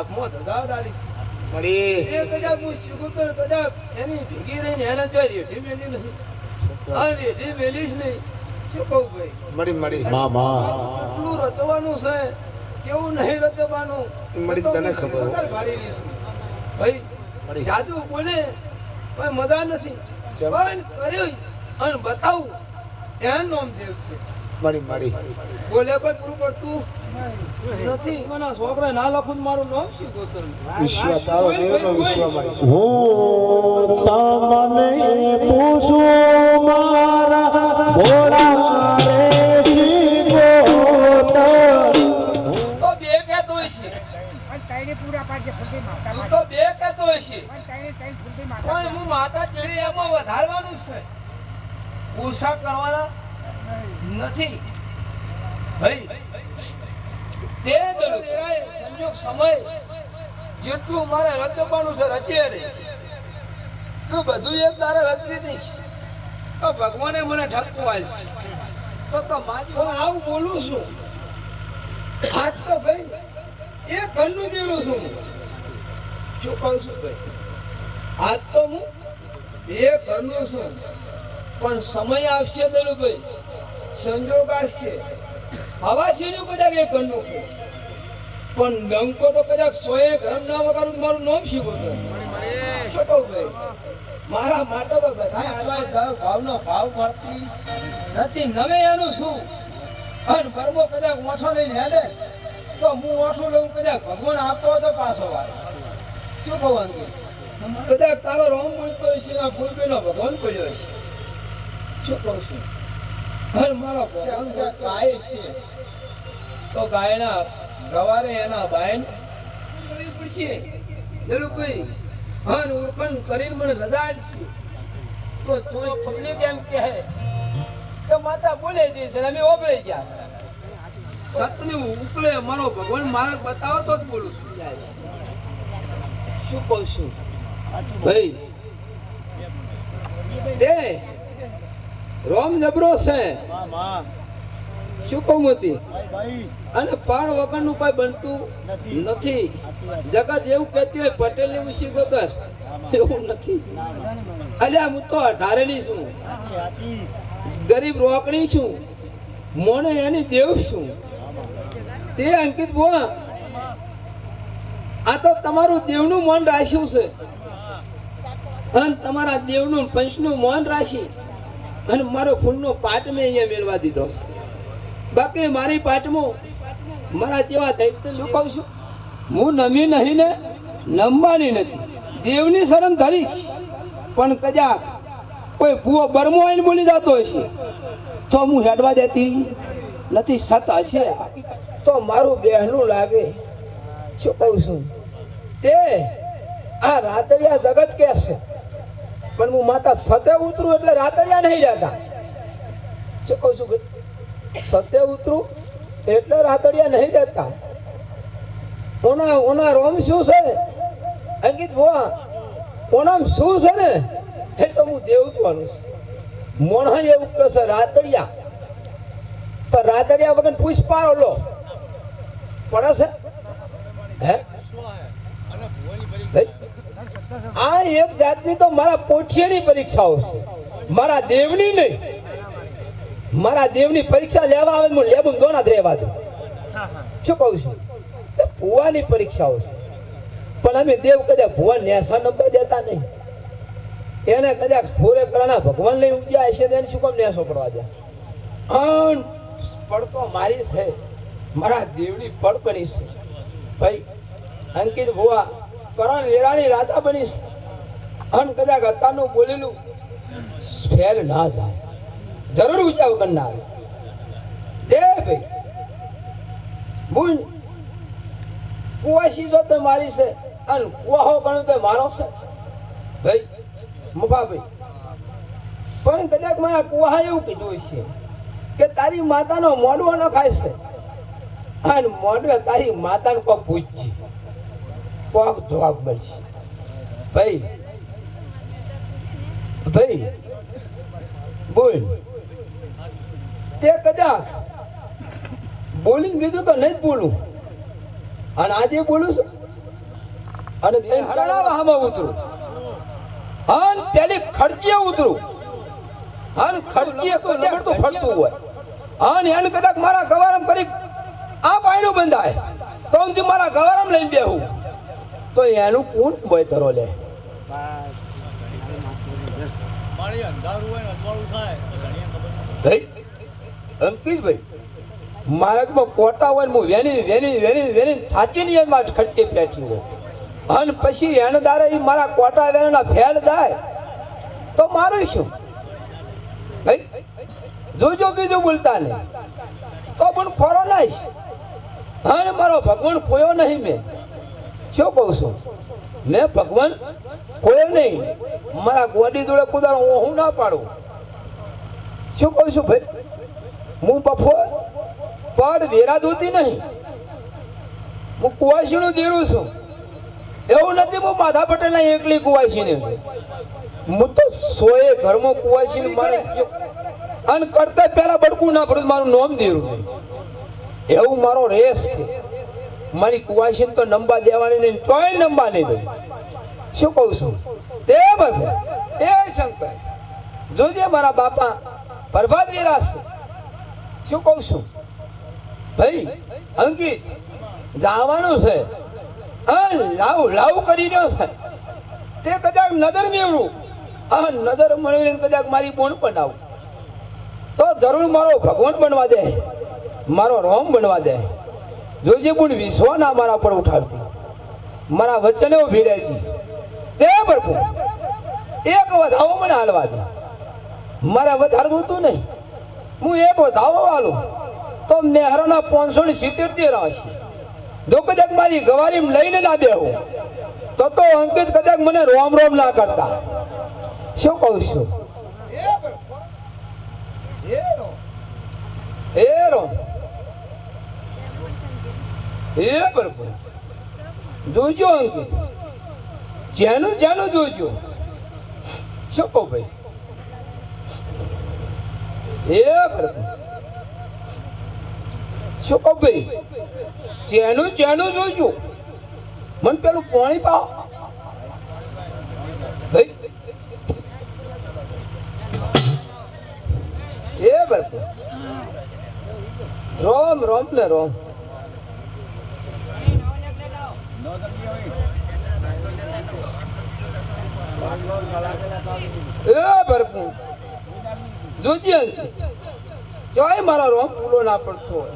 હાથમાં ધજા ડાલી છે મળી એ કદાચ હું શીખુતર કદાચ એની ભેગી રહીને એને તો રેઠી મેલી નહીં આ રેઠી મેલીશ નહીં શું કહું ભાઈ મળી કેટલું રચવાનું છે કેવું નહીં રચવાનું મળી તને ખબર ભારી રહીશું ભાઈ જાદુ બોલે કોઈ મજા નથી પણ કર્યું અને બતાવું એનું નામ દેવ છે મળી બોલે કોઈ પૂરું પડતું નથી મને છોકરા ના લખું મારું નામ શું ગોતર વિશ્વ તારો દેવનો વિશ્વ મળી હું તમને પૂછું મારા ભોળા રે શ્રી ગોતમ તો બે કહેતો છે પૂરા પાડશે ફૂલતી માતા તું તો બે કહેતો છે ફૂલતી માતા પણ હું માતા ચડી એમાં વધારવાનું છે ઓછા કરવાના નથી ભાઈ તે દળે સંજોગ સમય જેટલું મારે રચવાનું છે રચે રે તું બધું એક તારે રચવી દઈશ તો ભગવાને મને ઠપકું આવીશ તો મારી હું આવું બોલું છું આજ તો ભાઈ એ ઘરનું દેલું છું શું કહું છું ભાઈ આજ તો હું એ ઘરનું છું પણ સમય આવશે દલુભાઈ સંજોગ આવશે હવા સીનું કદાચ એ ઘરનું પણ ડંકો તો કદાચ 100 ઘર ના વગાડું મારું નામ શીખું છું શું કહું ભાઈ મારા માટે તો બધા આવ્યા ભાવનો ભાવ મળતી નથી નવે એનું શું અને પરમો કદાચ ઓઠો લઈને હેડે તો હું ઓઠું લઉં કદાચ ભગવાન આપતો હતો પાછો વાર શું કહવાનું કદાચ તારો રોમ બોલતો હશે ના ફૂલબીનો ભગવાન પડ્યો હશે શું કહું છું હર મારો ભગવાન ગાય છે તો ગાયના ગવારે એના બાયન કરવી પડશે જરૂર ભાઈ હન ઓળખણ કરીને મને રજા છે તો થોડી પબ્લિક એમ કહે કે માતા બોલે છે અમે ઓગળી ગયા છે સતની ઉપલે મારો ભગવાન માર્ગ બતાવો તો જ બોલું છું શું કહું છું ભાઈ તે રોમ જબરો છે શું કહું હતી અને પાણ વગરનું કઈ બનતું નથી જગત એવું કહેતી હોય પટેલ ની ઉસી ગોતર એવું નથી અલ્યા હું તો 18 ની છું ગરીબ રોકણી છું મોને એની દેવ છું તે અંકિત બોલા આ તો તમારું દેવનું મન રાખ્યું છે અને તમારા દેવનું પંચનું મન રાશી અને મારો ફૂલનો પાટ મેં અહીંયા મેળવા દીધો છે બાકી મારી પાટમાં મારા જેવા દૈત્ય શું કહું છું હું નમી નહીં ને નમવાની નથી દેવની શરમ ધરીશ પણ કદાચ કોઈ ભૂવો બરમો આવીને બોલી જતો હશે તો હું હેડવા દેતી નથી સત હશે તો મારું બહેનું લાગે શું કહું છું તે આ રાતડિયા જગત કે છે પણ હું માતા સતે ઉતરું એટલે રાતડિયા નહીં જતા શું કહું છું સતે ઉતરું એટલે રાતડિયા નહીં જતા ઓના રોમ શું છે અંકિત ભુવા ઓનામ શું છે ને એ તો હું દેવતવાનું છું મોણા એવું કહેશે રાતડિયા પણ રાતડિયા વગર પુષ્પા લો પડે છે હે આ એક જાતની તો મારા પોઠિયાની પરીક્ષાઓ છે મારા દેવની નહીં મારા દેવની પરીક્ષા લેવા આવે હું લેબું દોના જ રહેવા દઉં શું કહું છું ભુવાની પરીક્ષાઓ છે પણ અમે દેવ કદાચ ભુવા નેસા નંબર દેતા નહીં એને કદાચ પૂરે કરાના ભગવાન લઈને ઉજ્યા હશે તેને શું કામ નેસો પડવા દે પડતો મારી છે મારા દેવની પડ બની છે ભાઈ અંકિત ભુવા કરણ વેરાની રાતા બની છે અન કદાચ અત્યારનું બોલેલું ફેર ના જાય જરૂર ઊંચા વગર ના આવે દે ભાઈ બોલ કુવાસી જો તો મારી છે અને કુવાહો ગણું તો મારો છે ભાઈ મુફાભાઈ પણ કદાચ મારા કુવાહા એવું કીધું છે કે તારી માતાનો મોઢવો ન ખાય છે અને મોઢવે તારી માતાને કોક પૂછજી કોક જવાબ મળશે ભાઈ ભાઈ બોલ તે કદાચ બોલીને બીજું તો નહીં જ બોલું અને આજે બોલું છું અને તે હરણા વાહમાં ઉતરું અને પેલી ખર્ચીએ ઉતરું અને ખર્ચીએ તો લગડતું ફરતું હોય અને એને કદાચ મારા ગવારમ કરી આ પાયણું બંધાય તો હું મારા ગવારમ લઈને બેહું તો એનું કોણ બોયતરો લે ભાઈ અંકિતભાઈ મારા કોટા હોય ને હું વેની થાચી નહીં એમાં ખડકે પેઠી હોય અને પછી એને દારે મારા કોટા વેના ફેલ જાય તો મારું શું ભાઈ જોજો બીજું બોલતા નહીં તો પણ ખોરો નાઈશ અને મારો ભગવાન ખોયો નહીં મેં શું કહું છું મેં ભગવાન ખોયો નહીં મારા ગોડી જોડે કુદારો હું ના પાડું શું કહું છું ભાઈ હું બફોર પડ વેરા ધોતી નહીં હું કુવાસીનું દેરું છું એવું નથી હું માધા પટેલના એકલી કુવાસીને હું તો સોએ ઘરમાં કુવાસીને મારે અને કરતા પહેલા બડકું ના ભરું મારું નામ દેરું નહીં એવું મારો રેસ છે મારી કુવાસીને તો નંબા દેવાની નહીં ચોય નંબા નહીં દઉં શું કહું છું તે બધું એ શંકર જોજે મારા બાપા પ્રભાત વિરાસ શું કહું છું ભાઈ અંકિત જવાનું છે લાવ કરી રહ્યો છે તે કદાચ નજર મેળવું આ નજર મળીને કદાચ મારી બોન બનાવું તો જરૂર મારો ભગવાન બનવા દે મારો રોમ બનવા દે જોજે બોન વિશ્વા ના મારા પર ઉઠાડતી મારા વચને ઉભી રહેતી તે પ્રભુ એક વધાવો મને હાલવા દે મારા વધારવું તું નહીં હું એક વધાવો હાલું તો મેહરાના 570 રાશિ જો કદાચ મારી ગવારી લઈને ના બેહું તો અંકિત કદાચ મને રોમ ના કરતા શું કહું છું જોજો અંકિત જેનું જોજો શું કહું ભાઈ શું કહું ભાઈ જેનું જોજો મને પેલું પાણી પાવ ભાઈ બરાબર રોમ ને રોમ ભરપૂર જોજે ચોય મારો રોમ પૂરો ના પડતો હોય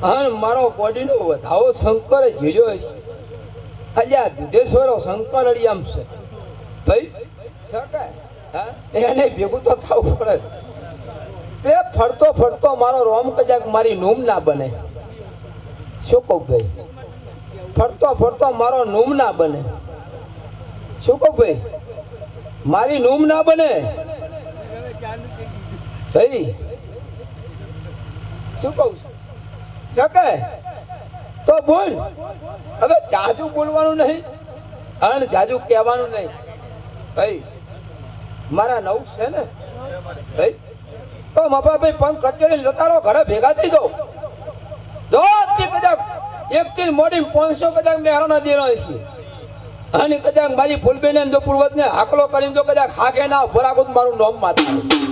અને મારો બોડીનો વધાવો શંકરે ઝીલ્યો છે અલ્યા દુધેશ્વરો શંકર અડિયામ છે ભાઈ શકાય હા એને ભેગું તો થવું પડે તે ફરતો મારો રોમ કદાચ મારી નૂમ ના બને શું કહું ભાઈ ફરતો મારો નૂમ ના બને શું કહું ભાઈ મારી નૂમ ના બને ભાઈ શું કહું શકે તો બોલ હવે જાજુ બોલવાનું નહીં અને જાજુ કહેવાનું નહીં ભાઈ મારા નવ છે ને ભાઈ તો મપા ભાઈ પંખ કચેરી જતા રહો ઘરે ભેગા થઈ જાઓ જો કદાચ એક ચીજ મોડી 500 કદાચ મેહરાના દેવાનો છે અને કદાચ મારી ફૂલબેન જો પૂર્વજને હાકલો કરીને જો કદાચ હાકે ના ભરાકો મારું નામ માતા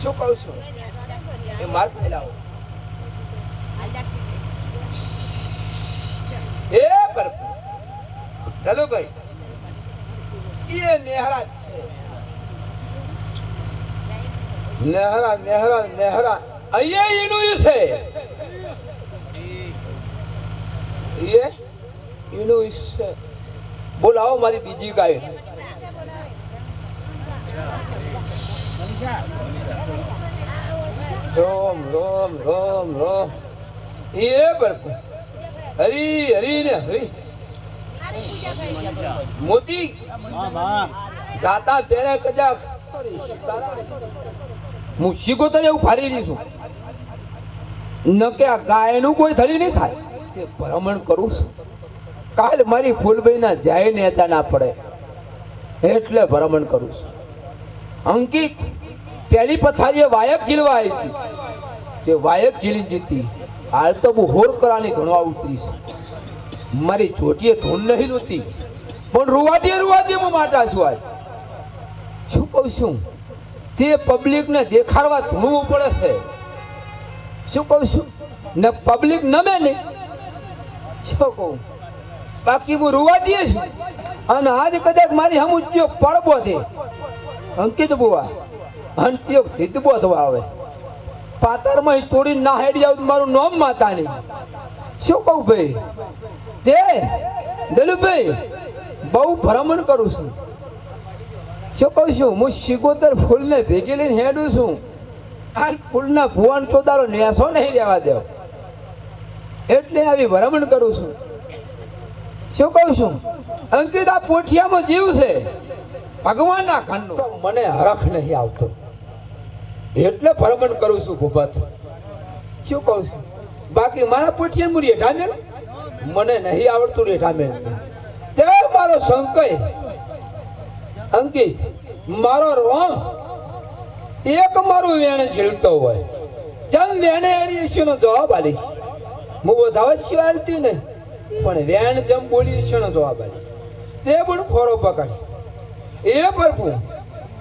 શું કહું છું એ માર ફેલાવો ચાલો ભાઈ એ નેહરા છે નેહરા અહીંયા એનું છે એનું છે બોલાવો મારી બીજી ગાય રોમ એ બરકુ હરી ને હરી મોતી જાતા પહેલા કદાચ હું શીખો તો એવું ફારી રહી છું ન કે આ ગાયનું કોઈ થળી નહીં થાય તે ભ્રમણ કરું છું કાલ મારી ફૂલભાઈના જાય નેતા ના પડે એટલે ભ્રમણ કરું છું. અંકિત પહેલી પથારીએ વાયક ઝીલવા આવી હતી, તે વાયક ઝીલી જીતી. હાલ તો હું હોર કરાની ઘણવા ઉતરી છું. મારી ચોટીએ ધૂન નહીં નહોતી, પણ રૂવાટીએ હું માટા છું. આજ શું કહું છું, તે પબ્લિકને દેખાડવા ધૂણવું પડે છે. શું કહું છું, ને પબ્લિક નમે નહીં. શું કહું, બાકી હું રૂવાટીએ છું. અને આજ કદાચ મારી હમ ઉચ્યો પડબો છે અંકિત બુવા, અંત્યો ધીતબો થવા આવે પાતારમાં તોડી ના હેડી જાવ મારું નામ માતા નહીં. શું કહું ભાઈ, તે દલુભાઈ બહુ ભ્રમણ કરું છું. શું કહું છું, હું શિગોતર ફૂલને ભેગી લઈને હેડું છું. આ ફૂલના ભુવન ચોદારો નેસો નહીં રહેવા દેવ એટલે આવી ભ્રમણ કરું છું. શું કહું છું, અંકિત આ પોઠિયામાં જીવ છે ભગવાનના ખંડનો, મને હરખ નહીં આવતો એટલે ભ્રમણ કરું છું ભૂપત. શું કહું છું, બાકી મારા પોઠિયા હું રેઠા મેળ મને નહીં આવડતું રેઠા મેળ. તે મારો સંકય અંકિત મારો રોમ એક મારું વેણ ઝીલતો હોય ચમ વેણે હરીશનો જવાબ આલી. હું વધાવત સિવાય આલતી નહીં, પણ વેણ જમ બોલી છે નો જવાબ આલી. તે પણ ખોરો પકડી એ પ્રભુ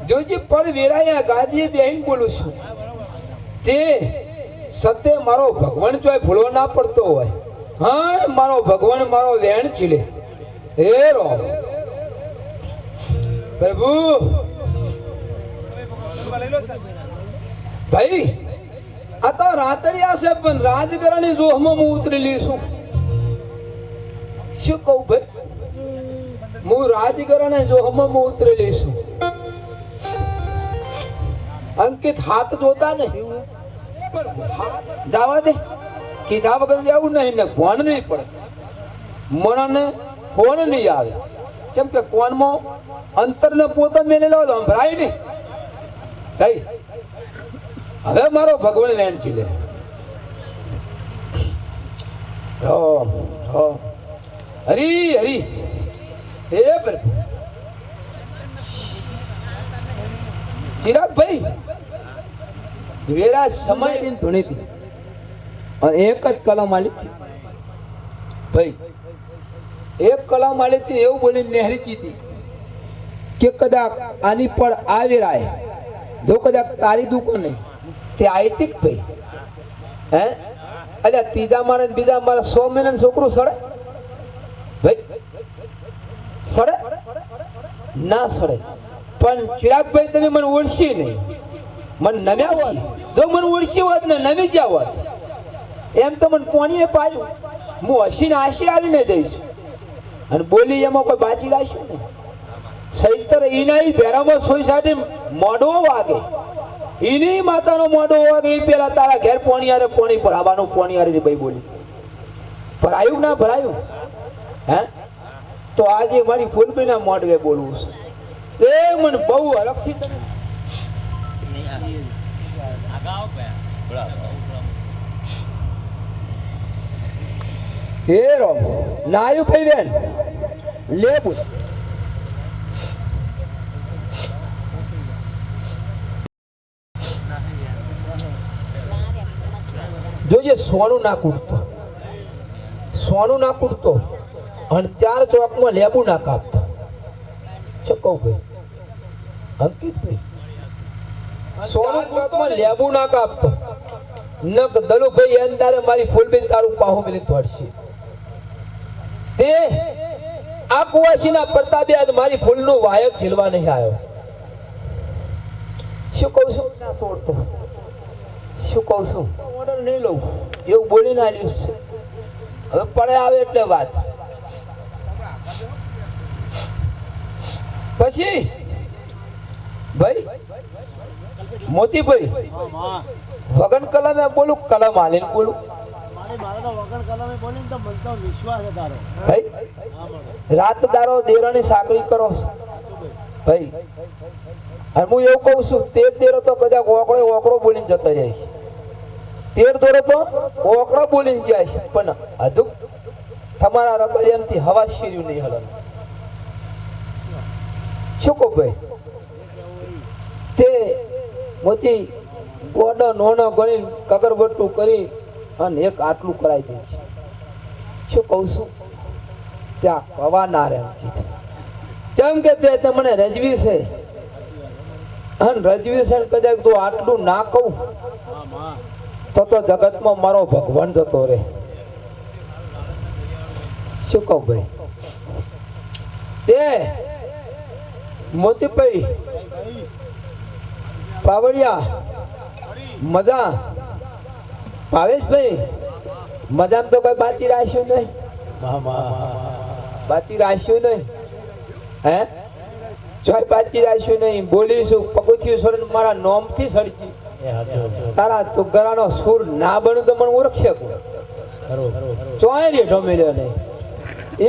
જોજી પડ વેરાયા ગાદીએ બેહીને બોલું છું. તે સતે મારો ભગવાન જોય ભૂલો ના પડતો હોય. હા મારો ભગવાન મારો વેણ ચીલે હે રો પ્રભુ. ભાઈ આ તો રાતડિયા છે, પણ રાજગરાની જોહમાં હું ઉતરેલી છું. શું કહું ભાઈ, હું રાજગરાને જોહમાં હું ઉતરેલી છું. અંકિત હાથ જોતા ને જવા દે, કીધા વગર જવું નહીં ને ફોન નહીં પડે. મને ફોન નહીં આવે જેમ કે કોનમાં અંતરને પોતે મેલેલો સંભળાય નહીં. કઈ હવે મારો ભગવાન વેણ છે લે હરી હરી હે પ્રભુ. ચિરાગભાઈ વેરા સમય ધૂણી હતી અને એક જ કલમ આલી ભાઈ, એક કલમ આલી હતી એવું બોલી નહેરી કીધી કે કદાચ આની પર આવી રાય જો કદાચ તારી દુકાન નહીં તે આયતિક ભાઈ હે અલ્યા ત્રીજા મારે બીજા મારે 100 મહિનાનું છોકરું સડે ભાઈ, સડે ના સડે. પણ ચિરાગભાઈ તમે મને ઓળખી નહીં, મને નમ્યા હોત. જો મને ઓળખી હોત ને નમી ગયા હોત એમ તો મને પોણીએ પાયું હું હસીને આશી આવીને જઈશ. અને બોલી એમાં કોઈ બાજી લાગ્યું ને સૈતર ઈના ભેરામાં સોસાયટી મોઢો વાગે, ઈની માતાનો મોઢો વાગે એ પેલા તારા ઘેર પોણી આરે પોણી ભરાવાનું પોણી આરે ભાઈ બોલી ભરાયું ના ભરાયું હે. તો આજે મારી ફૂલબીના મોઢવે બોલવું છે એ મને બહુ હરખથી હે રો નાયું ભાઈ બેન લે પૂછ જોજે સોનું ના કૂટતો, સોનું ના કૂટતો અને 4 ચોકમાં લેબુ ના કાપતો. શું કહું ભાઈ અંકિતભાઈ, સોનું ચોકમાં લેબુ ના કાપતો નક દલુભાઈ અંધારે મારી ફૂલબેન તારું પાહુ મિલી તોડશે. તે આ કુવાસીના પ્રતાપે આજ મારી ફૂલનું વાયક ઝીલવા નહીં આવ્યો. શું કહું છું, ના છોડતો. શું કહું છું, ઓર્ડર નહીં લઉં એવું બોલીને આવ્યું છે. હવે પડે આવે એટલે વાત. પછી ભાઈ મોતીભાઈ વગન કલમે બોલું કલમ હાલીને બોલું ભાઈ. રાત દારો દેરાની સાંકળી કરો ભાઈ. અને હું એવું કહું છું 13 દેરો તો કદાચ ઓકળો બોલીને જતો જાય છે. 13 દોરો તો ઓકળો બોલીને જાય છે, પણ હજુ તમારા રબડિયામથી હવા શીર્યું નહીં હલન. શું કહો ભાઈ? તે મોતી ગોડો નોનો ગણી કગરબટ્ટું કરી અને એક આટલું કરાવી દે છે. શું કહું છું? ત્યાં કવા ના રહે કીધું. જેમ કે તે તમને રજવી છે અને રજવી છે ને કદાચ તું આટલું ના કહું તો જગતમાં મારો ભગવાન જતો રહે. શું કહું ભાઈ? તે મોતીભાઈ પાવડિયા મજા ભાવેશભાઈ મજામાં તો કઈ બાચી રાખ્યું નહીં. બાચી રાખ્યું નહીં હે? જોઈ બાચી રાખ્યું નહીં. બોલીશું પગુથી સોર મારા નોમથી સડકી તારા તું ગરાનો સુર ના બન્યું તો મને ઓળખશે ચોય રે ઢોમેલ્યો નહીં.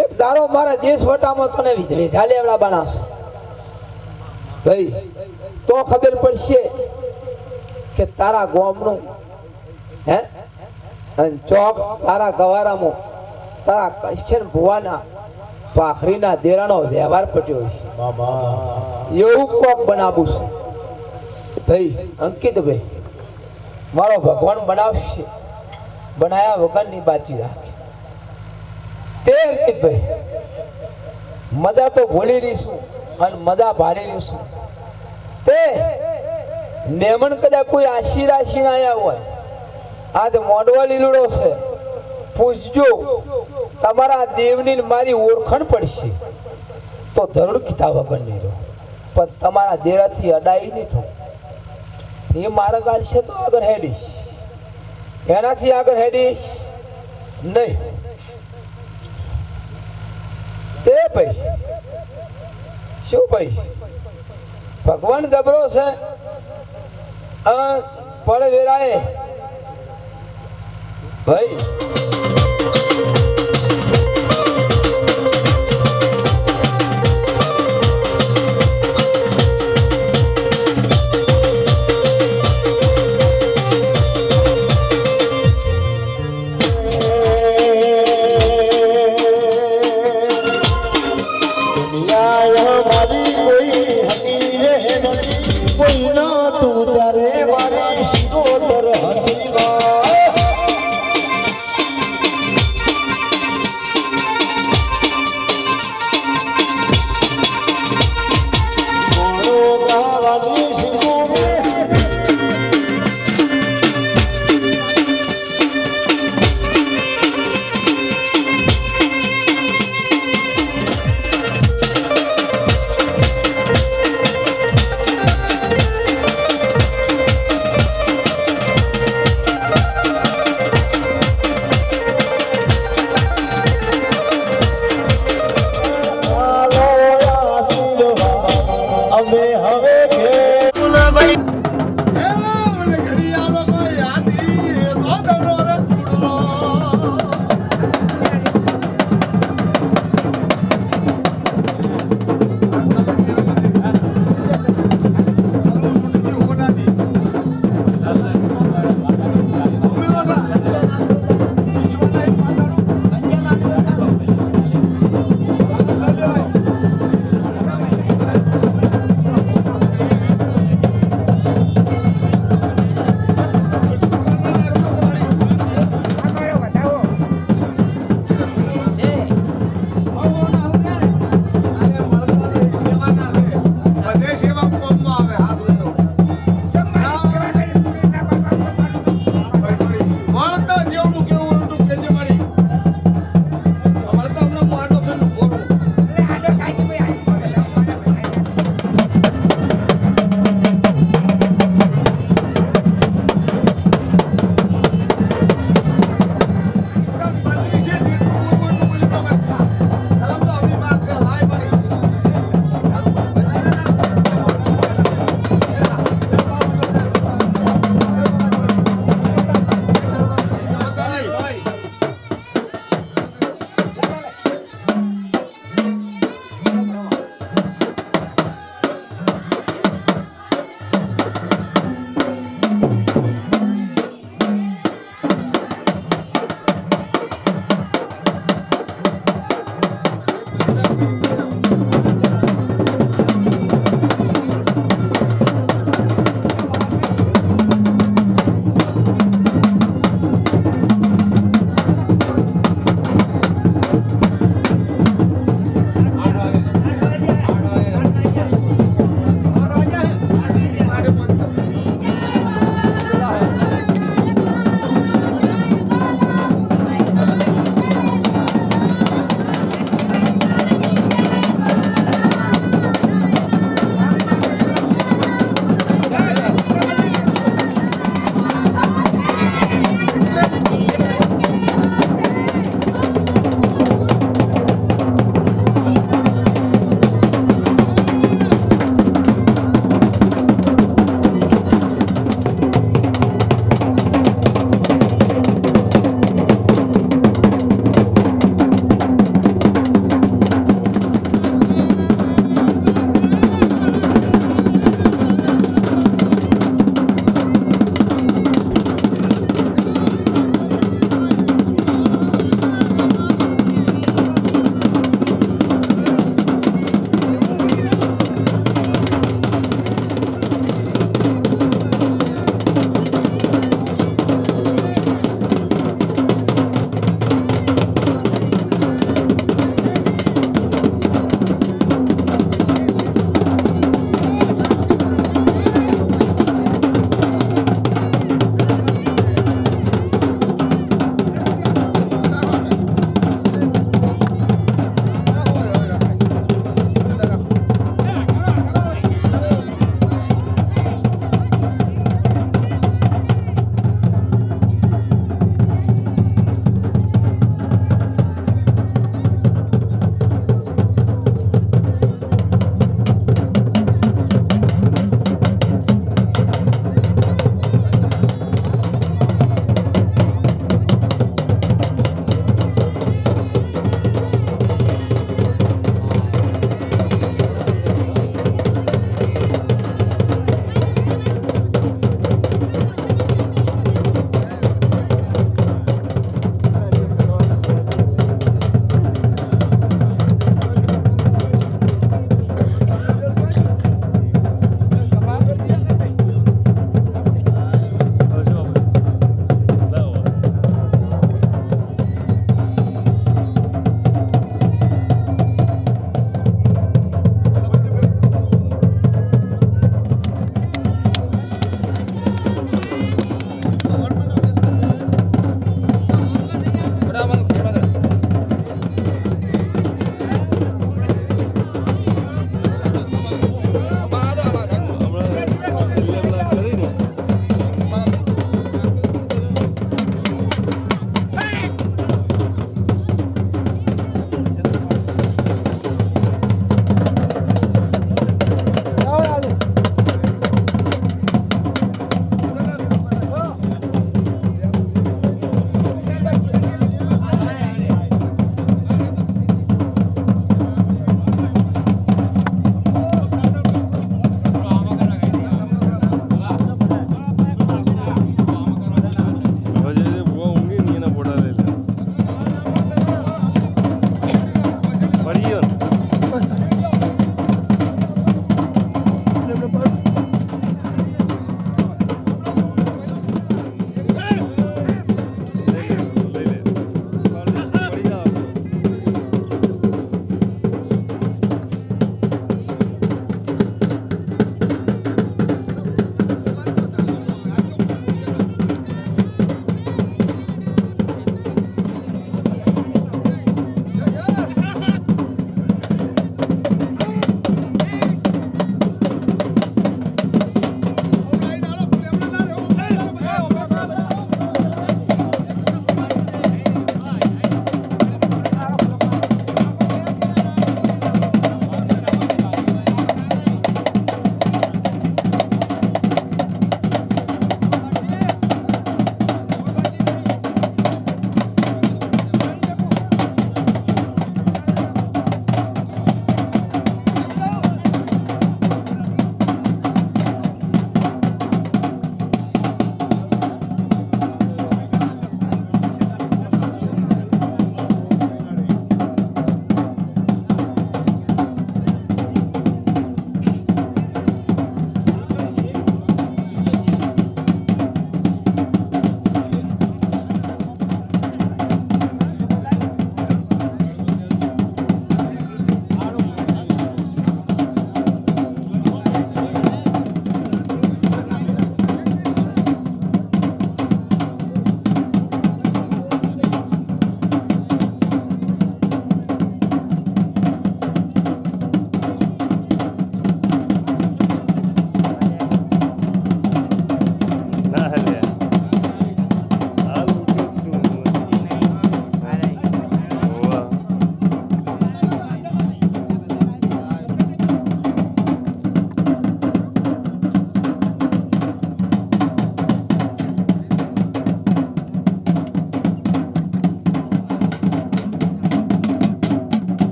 એક દારો મારા દેશ વટામાં તને વીજળી ઝાલેવડા બનાવશે ભાઈ તો ખબર પડશે કે તારા ગોમનું હે અને ચોક તારા ગવારામાં તારા કચ્છન ભુવાના ભાખરીના દેરાનો વ્યવહાર પટ્યો છે. એવું કોક બનાવું છે ભાઈ. અંકિતભાઈ મારો ભગવાન બનાવશે, બનાયા વગરની બાચી રાખે. તે અંકિતભાઈ મજા તો ભૂલી રહીશું અને મજા ભારી રહીશું. તે મેમન કદાચ કોઈ આશી રાશી ના આવ્યા હોય, આજ મોડવા લીલુડો છે, પૂછજો તમારા દેવની મારી ઓળખાણ પડશે તો જરૂર કીધા વગર નહીં રહો. પણ તમારા દેરાથી અડાઈ નહીં થવું. એ મારા ગાડ છે તો આગળ હેડીશ, એનાથી આગળ હેડીશ નહીં. તે ભાઈ શું ભાઈ ભગવાન જબરો છે. પડે વેરાએ ભાઈ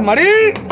મળી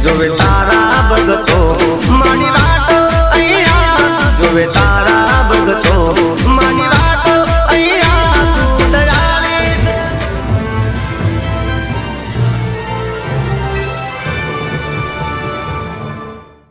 જોવે